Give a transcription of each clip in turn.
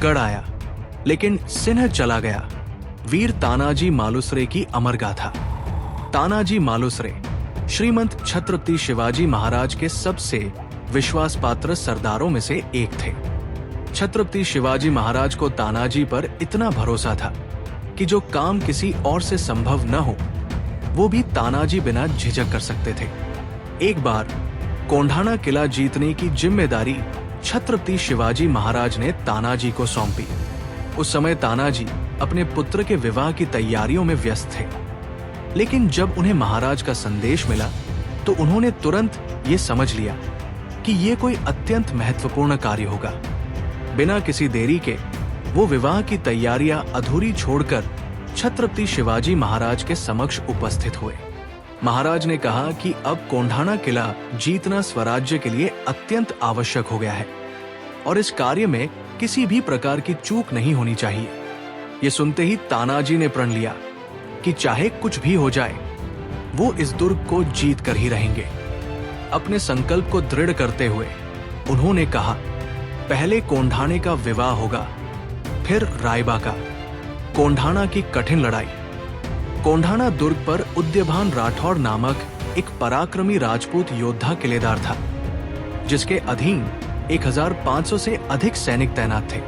गढ़ आया लेकिन सिन्ह चला गया। वीर तानाजी मालुसरे की अमर गाथा। तानाजी मालुसरे श्रीमंत छत्रपति शिवाजी महाराज के सबसे विश्वासपात्र सरदारों में से एक थे। छत्रपति शिवाजी महाराज को तानाजी पर इतना भरोसा था कि जो काम किसी और से संभव न हो वो भी तानाजी बिना झिझक कर सकते थे। एक बार कोंढाणा किला जीतने की जिम्मेदारी छत्रपति शिवाजी महाराज ने तानाजी को सौंपी। उस समय तानाजी अपने पुत्र के विवाह की तैयारियों में व्यस्त थे, लेकिन जब उन्हें महाराज का संदेश मिला तो उन्होंने तुरंत ये समझ लिया कि ये कोई अत्यंत महत्वपूर्ण कार्य होगा। बिना किसी देरी के वो विवाह की तैयारियां अधूरी छोड़कर छत्रपति शिवाजी महाराज के समक्ष उपस्थित हुए। महाराज ने कहा कि अब कोंढाणा किला जीतना स्वराज्य के लिए अत्यंत आवश्यक हो गया है और इस कार्य में किसी भी प्रकार की चूक नहीं होनी चाहिए। ये सुनते ही तानाजी ने प्रण लिया कि चाहे कुछ भी हो जाए वो इस दुर्ग को जीत कर ही रहेंगे। अपने संकल्प को दृढ़ करते हुए उन्होंने कहा, पहले कोंढाणे का विवाह होगा, फिर रायबा का। कोंढाणा की कठिन लड़ाई। कोंढाणा दुर्ग पर उद्यभान राठौड़ नामक एक पराक्रमी राजपूत योद्धा किलेदार था, जिसके अधीन 1500 से अधिक सैनिक तैनात थे।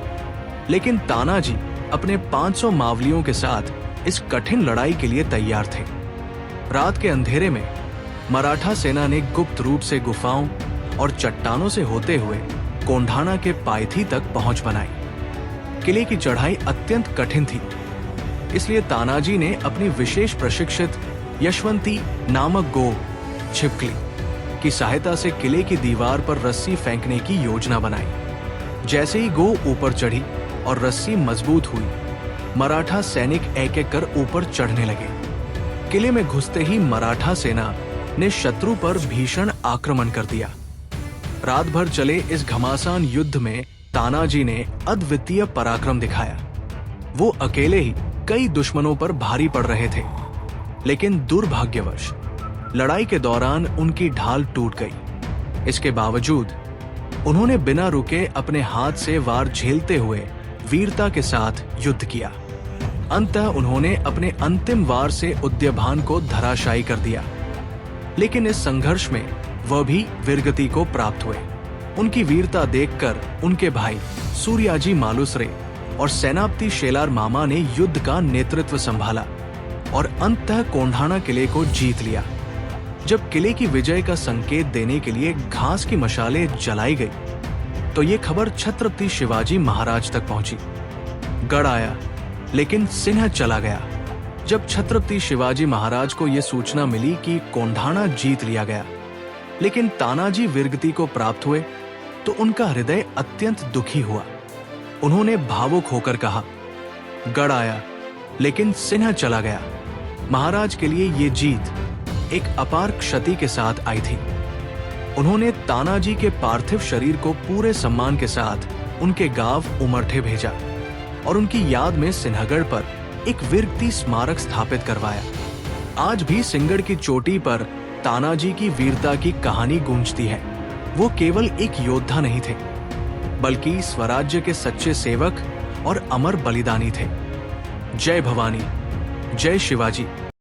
लेकिन तानाजी अपने 500 मावलियों के साथ इस कठिन लड़ाई के लिए तैयार थे। रात के अंधेरे में मराठा सेना ने गुप्त रूप से गुफाओं और चट्टानों से होते हुए कोंढाणा के पायथी तक पहुंच बनाई। किले की चढ़ाई अत्यंत कठिन थी, इसलिए तानाजी ने अपनी विशेष प्रशिक्षित यशवंती नामक गो छिपकली की सहायता से किले की दीवार पर रस्सी फेंकने की योजना बनाई। जैसे ही गो ऊपर चढ़ी और रस्सी मजबूत हुई, मराठा सैनिक एक एक कर ऊपर चढ़ने लगे। किले में घुसते ही मराठा सेना ने शत्रु पर भीषण आक्रमण कर दिया। रात भर चले इस घमासान युद्ध में तानाजी ने अद्वितीय पराक्रम दिखाया। वो अकेले ही कई दुश्मनों पर भारी पड़ रहे थे, लेकिन दुर्भाग्यवश लड़ाई के दौरान उनकी ढाल टूट गई। इसके बावजूद उन्होंने बिना रुके अपने हाथ से वार झेलते हुए वीरता के साथ युद्ध किया। अंततः उन्होंने अपने अंतिम वार से उद्यभान को धराशायी कर दिया, लेकिन इस संघर्ष में वह भी वीरगति को प्राप्त हुए। उनकी वीरता देखकर उनके भाई सूर्याजी मालुसरे और सेनापति शेलार मामा ने युद्ध का नेतृत्व संभाला और अंततः कोंढाणा किले को जीत लिया। जब किले की विजय का संकेत देने के लिए घास की मशालें जलाई गई तो ये खबर छत्रपति शिवाजी महाराज तक पहुंची। गढ़ आया लेकिन सिन्ह चला गया। जब छत्रपति शिवाजी महाराज को यह सूचना मिली कि कोंढाणा जीत लिया गया, लेकिन तानाजी वीरगति को प्राप्त हुए, तो उनका हृदय अत्यंत दुखी हुआ। उन्होंने भावुक होकर कहा, गढ़ आया लेकिन सिन्ह चला गया। महाराज के लिए ये जीत एक अपार क्षति के साथ आई थी। उन्होंने तानाजी के पार्थिव शरीर को पूरे सम्मान के साथ उनके गांव उमरठे भेजा और उनकी याद में सिन्हगढ़ पर एक वीरगति स्मारक स्थापित करवाया। आज भी सिंहगढ़ की चोटी पर तानाजी की वीरता की कहानी गूंजती है। वो केवल एक योद्धा नहीं थे, बल्कि स्वराज्य के सच्चे सेवक और अमर बलिदानी थे। जय भवानी, जय शिवाजी।